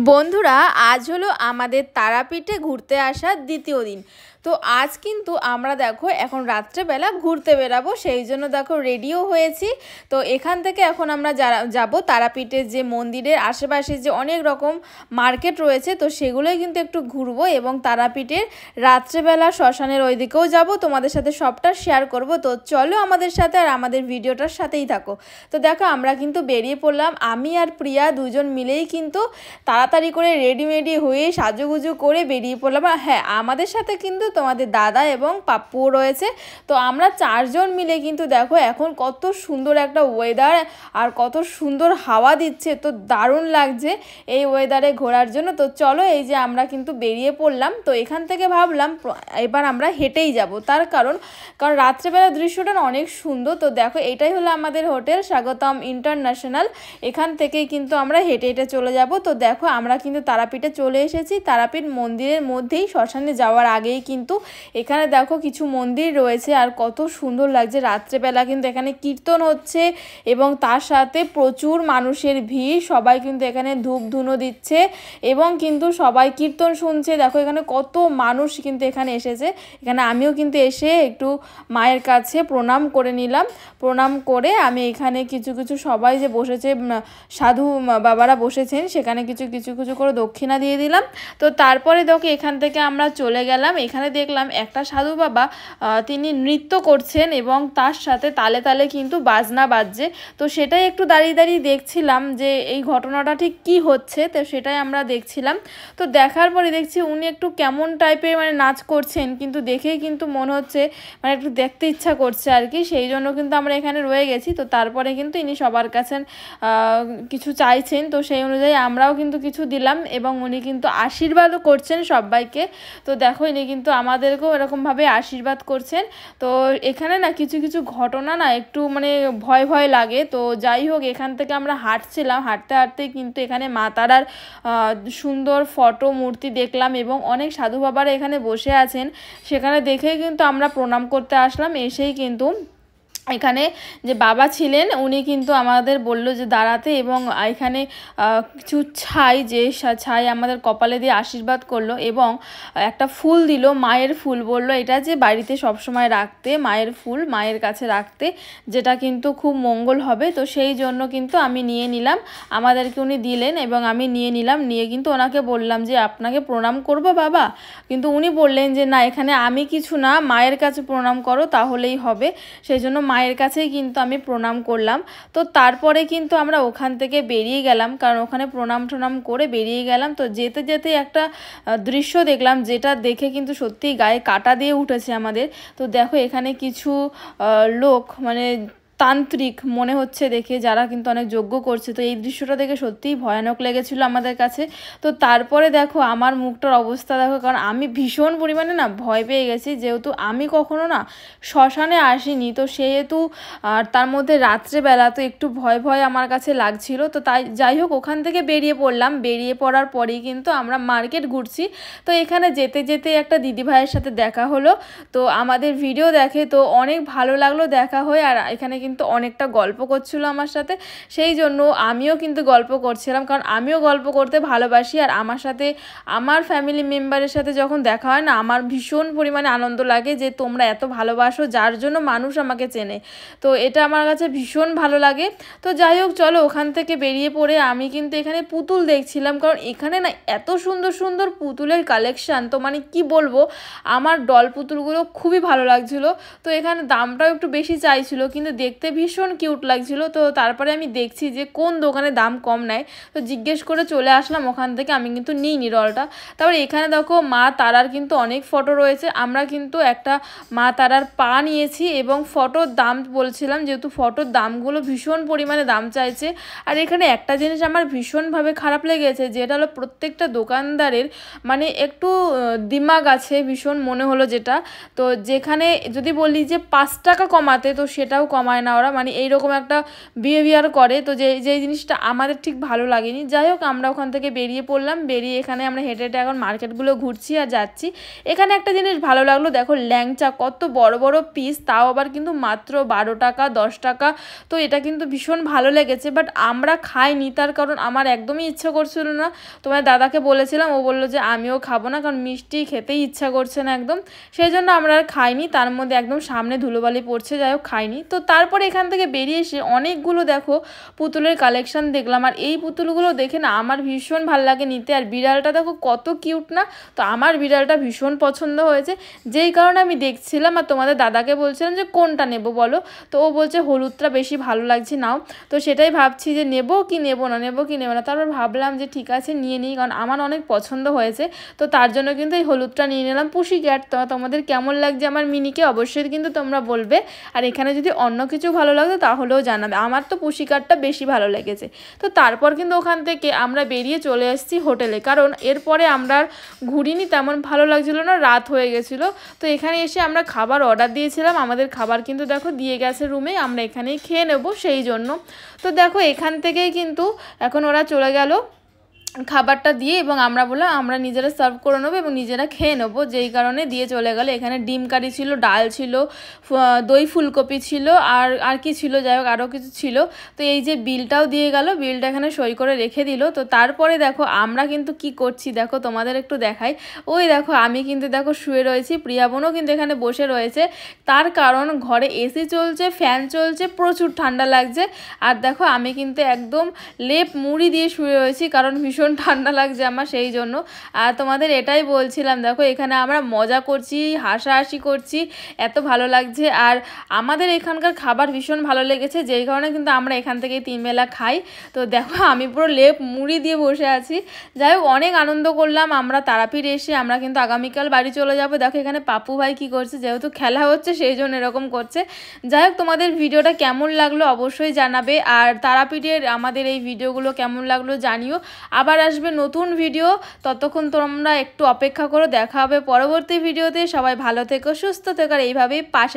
বন্ধুরা, আজ হলো আমাদের তারাপীঠে ঘুরতে আসার দ্বিতীয় দিন। তো আজ কিন্তু আমরা দেখো এখন রাত্রেবেলা ঘুরতে বেরাবো, সেই জন্য দেখো রেডিও হয়েছি। তো এখান থেকে এখন আমরা যাব তারাপীঠের যে মন্দিরের আশেপাশে যে অনেক রকম মার্কেট রয়েছে, তো সেগুলোই কিন্তু একটু ঘুরবো এবং তারাপীঠের রাত্রেবেলা শ্মশানের ওই দিকেও যাবো, তোমাদের সাথে সবটা শেয়ার করব। তো চলো আমাদের সাথে, আর আমাদের ভিডিওটার সাথেই থাকো। তো দেখো আমরা কিন্তু বেরিয়ে পড়লাম, আমি আর প্রিয়া দুজন মিলেই কিন্তু তাড়াতাড়ি করে রেডি হয়ে সাজুগুজু করে বেরিয়ে পড়লাম। হ্যাঁ, আমাদের সাথে কিন্তু তোমাদের দাদা এবং পাপ্পুও রয়েছে। তো আমরা চারজন মিলে কিন্তু দেখো এখন কত সুন্দর একটা ওয়েদার আর কত সুন্দর হাওয়া দিচ্ছে, তো দারুণ লাগছে এই ওয়েদারে ঘোরার জন্য। তো চলো, এই যে আমরা কিন্তু বেরিয়ে পড়লাম। তো এখান থেকে ভাবলাম এবার আমরা হেঁটেই যাব, তার কারণ রাত্রেবেলা দৃশ্যটা অনেক সুন্দর। তো দেখো এটাই হলো আমাদের হোটেল স্বাগতম ইন্টারন্যাশনাল, এখান থেকেই কিন্তু আমরা হেঁটে হেঁটে চলে যাব। তো দেখো আমরা কিন্তু তারাপীঠে চলে এসেছি। তারাপীঠ মন্দিরের মধ্যেই শ্মশানে যাওয়ার আগেই কিন্তু এখানে দেখো কিছু মন্দির রয়েছে, আর কত সুন্দর লাগছে রাত্রেবেলা। কিন্তু এখানে কীর্তন হচ্ছে এবং তার সাথে প্রচুর মানুষের ভিড়, সবাই কিন্তু এখানে ধূপ ধুনো দিচ্ছে এবং কিন্তু সবাই কীর্তন শুনছে। দেখো এখানে কত মানুষ কিন্তু এখানে এসেছে। এখানে আমিও কিন্তু এসে একটু মায়ের কাছে প্রণাম করে নিলাম। প্রণাম করে আমি এখানে কিছু কিছু সবাই যে বসেছে সাধু বাবারা বসেছেন, সেখানে কিছু করে দক্ষিণা দিয়ে দিলাম। তো তারপরে দেখো এখান থেকে আমরা চলে গেলাম। এখানে দেখলাম একটা সাধু বাবা তিনি নৃত্য করছেন এবং তার সাথে তালে তালে কিন্তু বাজনা বাজছে। তো সেটাই একটু দাঁড়িয়ে দাঁড়িয়ে দেখছিলাম যে এই ঘটনাটা ঠিক কী হচ্ছে, তো সেটাই আমরা দেখছিলাম। তো দেখার পরে দেখছি উনি একটু কেমন টাইপের নাচ করছেন, কিন্তু দেখেই কিন্তু মনে হচ্ছে একটু দেখতে ইচ্ছা করছে আর কি, সেই জন্য কিন্তু আমরা এখানে রয়ে গেছি। তো তারপরে কিন্তু ইনি সবার কাছে কিছু চাইছেন, তো সেই অনুযায়ী আমরাও কিন্তু কিছু দিলাম এবং উনি কিন্তু আশীর্বাদও করছেন সবাইকে। তো দেখো ইনি কিন্তু আমাদেরকেও এরকমভাবে আশীর্বাদ করছেন। তো এখানে না কিছু ঘটনা না একটু ভয় ভয় লাগে। তো যাই হোক, এখান থেকে আমরা হাঁটছিলাম, হাঁটতে হাঁটতে কিন্তু এখানে মা তারার সুন্দর ফটো মূর্তি দেখলাম এবং অনেক সাধু বাবারা এখানে বসে আছেন। সেখানে দেখেই কিন্তু আমরা প্রণাম করতে আসলাম। এসেই কিন্তু এখানে যে বাবা ছিলেন উনি কিন্তু আমাদের বললো যে দাঁড়াতে, এবং এখানে কিছু ছাই আমাদের কপালে দিয়ে আশীর্বাদ করলো এবং একটা ফুল দিল, মায়ের ফুল, বললো এটা যে বাড়িতে সবসময় রাখতে, মায়ের ফুল মায়ের কাছে রাখতে, যেটা কিন্তু খুব মঙ্গল হবে। তো সেই জন্য কিন্তু আমি নিয়ে নিলাম, আমাদেরকে উনি দিলেন এবং আমি নিয়ে নিলাম। নিয়ে কিন্তু ওনাকে বললাম যে আপনাকে প্রণাম করব বাবা, কিন্তু উনি বললেন যে না, এখানে আমি কিছু না, মায়ের কাছে প্রণাম করো তাহলেই হবে। সেই জন্য মায়ের কাছেই কিন্তু আমি প্রণাম করলাম। তো তারপরে কিন্তু আমরা ওখান থেকে বেরিয়ে গেলাম, কারণ ওখানে প্রণাম টনাম করে বেরিয়ে গেলাম। তো যেতে যেতে একটা দৃশ্য দেখলাম, যেটা দেখে কিন্তু সত্যিই গায়ে কাঁটা দিয়ে উঠেছে আমাদের। তো দেখো এখানে কিছু লোক তান্ত্রিক মনে হচ্ছে দেখে, যারা কিন্তু অনেক যজ্ঞ করছে। তো এই দৃশ্যটা দেখে সত্যিই ভয়ানক লেগেছিল আমাদের কাছে। তো তারপরে দেখো আমার মুখটার অবস্থা দেখো, কারণ আমি ভীষণ পরিমাণে ভয় পেয়ে গেছি, যেহেতু আমি কখনো শ্মশানে আসিনি। তো সেহেতু আর তার মধ্যে রাত্রেবেলা, তো একটু ভয় ভয় আমার কাছে লাগছিল। তো তাই যাই হোক ওখান থেকে বেরিয়ে পড়লাম। বেরিয়ে পড়ার পরেই কিন্তু আমরা মার্কেট ঘুরছি। তো এখানে যেতে যেতে একটা দিদিভাইয়ের সাথে দেখা হলো, তো আমাদের ভিডিও দেখে, তো অনেক ভালো লাগলো দেখা হয়ে। আর এখানে কিন্তু অনেকটা গল্প করছিল আমার সাথে, সেই জন্য আমিও কিন্তু গল্প করছিলাম, কারণ আমিও গল্প করতে ভালোবাসি। আর আমার সাথে আমার ফ্যামিলি মেম্বারের সাথে যখন দেখা হয় না, আমার ভীষণ পরিমাণে আনন্দ লাগে যে তোমরা এত ভালোবাসো, যার জন্য মানুষ আমাকে চেনে। তো এটা আমার কাছে ভীষণ ভালো লাগে। তো যাই হোক চলো, ওখান থেকে বেরিয়ে পড়ে আমি কিন্তু এখানে পুতুল দেখছিলাম, কারণ এখানে না এত সুন্দর সুন্দর পুতুলের কালেকশান, তো কি বলবো, আমার ডল পুতুলগুলো খুবই ভালো লাগছিলো। তো এখানে দামটাও একটু বেশি চাইছিল, কিন্তু দেখতে ভীষণ কিউট লাগছিল। তো তারপরে আমি দেখছি যে কোন দোকানে দাম কম নেয়, তো জিজ্ঞেস করে চলে আসলাম ওখান থেকে। আমি কিন্তু নিইনি ডলটা। তারপরে এখানে দেখো মা তারার কিন্তু অনেক ফটো রয়েছে। আমরা কিন্তু একটা মা তারার পা নিয়েছি এবং ফটোর দাম বলছিলাম, যেহেতু ফটোর দামগুলো ভীষণ পরিমাণে দাম চাইছে। আর এখানে একটা জিনিস আমার ভীষণভাবে খারাপ লেগেছে, যেটা হলো প্রত্যেকটা দোকানদারের একটু দিমাগ আছে ভীষণ মনে হলো যেটা। তো যেখানে যদি বলি যে 5 টাকা কমাতে, তো সেটাও কমায় না। না ওরা, মানে এইরকম একটা বিহেভিয়ার করে। তো যেই জিনিসটা আমাদের ঠিক ভালো লাগেনি। যাই হোক আমরা ওখান থেকে বেরিয়ে পড়লাম, বেরিয়ে এখানে আমরা হেঁটে হেঁটে এখন মার্কেটগুলো ঘুরছি আর যাচ্ছি। এখানে একটা জিনিস ভালো লাগলো, দেখো ল্যাংচা কত বড় বড় পিস, তাও আবার কিন্তু মাত্র 12 টাকা 10 টাকা। তো এটা কিন্তু ভীষণ ভালো লেগেছে, বাট আমরা খাইনি, তার কারণ আমার একদমই ইচ্ছা করছিল না। তোমার দাদাকে বলেছিলাম, ও বললো যে আমিও খাবো না, কারণ মিষ্টি খেতেই ইচ্ছা করছে না একদম, সেই জন্য আমরা আর খাইনি। তার মধ্যে একদম সামনে ধুলোবালি পড়ছে, যাই হোক খাইনি। তো তারপরে এখান থেকে বেরিয়ে এসে অনেকগুলো দেখো পুতুলের কালেকশন দেখলাম, আর এই পুতুলগুলো দেখে না আমার ভীষণ ভালো লাগে নিতে। আর বিড়ালটা দেখো কত কিউট না, তো আমার বিড়ালটা ভীষণ পছন্দ হয়েছে, যেই কারণে আমি দেখছিলাম। আর তোমাদের দাদাকে বলছিলাম যে কোনটা নেব বলো, তো ও বলছে হলুদটা বেশি ভালো লাগছে নাও। তো সেটাই ভাবছি যে নেব কি নেব না, নেব কি নেব না। তারপর ভাবলাম যে ঠিক আছে নিয়ে নিই, কারণ আমার অনেক পছন্দ হয়েছে। তো তার জন্য কিন্তু এই হলুদটা নিয়ে নিলাম। পুষি ক্যাট, তো তোমাদের কেমন লাগছে আমার মিনিকে অবশ্যই কিন্তু তোমরা বলবে। আর এখানে যদি অন্য কিছু ভালো লাগতো তাহলেও জানাবে, আমার তো পুষি ক্যাটটা বেশি ভালো লেগেছে। তো তারপর কিন্তু ওখান থেকে আমরা বেরিয়ে চলে এসেছি হোটেলে, কারণ এরপরে আমরা আর ঘুরিনি, তেমন ভালো লাগছিলো না, রাত হয়ে গেছিলো। তো এখানে এসে আমরা খাবার অর্ডার দিয়েছিলাম, আমাদের খাবার কিন্তু দেখো দিয়ে গেছে রুমে, আমরা এখানেই খেয়ে নেবো সেই জন্য। তো দেখো এখান থেকেই কিন্তু এখন ওরা চলে গেল খাবারটা দিয়ে, এবং আমরা বললাম আমরা নিজেরা সার্ভ করে নেবো এবং নিজেরা খেয়ে নেবো, যেই কারণে দিয়ে চলে গেলো। এখানে ডিম কারি ছিল, ডাল ছিল, দই ফুলকপি ছিল, আর কি ছিল, যাই হোক আরও কিছু ছিল। তো এই যে বিলটাও দিয়ে গেল, বিলটা এখানে সই করে রেখে দিল। তো তারপরে দেখো আমরা কিন্তু কি করছি, দেখো তোমাদের একটু দেখাই। ওই দেখো আমি কিন্তু দেখো শুয়ে রয়েছি, প্রিয়া বোনও কিন্তু এখানে বসে রয়েছে, তার কারণ ঘরে এসি চলছে, ফ্যান চলছে, প্রচুর ঠান্ডা লাগছে। আর দেখো আমি কিন্তু একদম লেপ মুড়ি দিয়ে শুয়ে রয়েছি, কারণ ভীষণ ঠান্ডা লাগছে আমার, সেই জন্য। আর তোমাদের এটাই বলছিলাম, দেখো এখানে আমরা মজা করছি, হাসাহাসি করছি, এত ভালো লাগছে। আর আমাদের এখানকার খাবার ভীষণ ভালো লেগেছে, যেই কারণে কিন্তু আমরা এখান থেকে 3 বেলা খাই। তো দেখো আমি পুরো লেপ মুড়ি দিয়ে বসে আছি। যাই হোক অনেক আনন্দ করলাম আমরা তারাপীঠ এসে। আমরা কিন্তু আগামীকাল বাড়ি চলে যাব। দেখো এখানে পাপু ভাই কি করছে, যেহেতু খেলা হচ্ছে সেই জন্য এরকম করছে। যাই হোক তোমাদের ভিডিওটা কেমন লাগলো অবশ্যই জানাবে, আর তারাপীঠের আমাদের এই ভিডিওগুলো কেমন লাগলো জানিও। আবার আসবে নতুন ভিডিও, ততক্ষণ তোমরা একটু অপেক্ষা করো, দেখা হবে পরবর্তী ভিডিওতে। সবাই ভালো থেকো, সুস্থ থেকো, আর এইভাবেই পাশে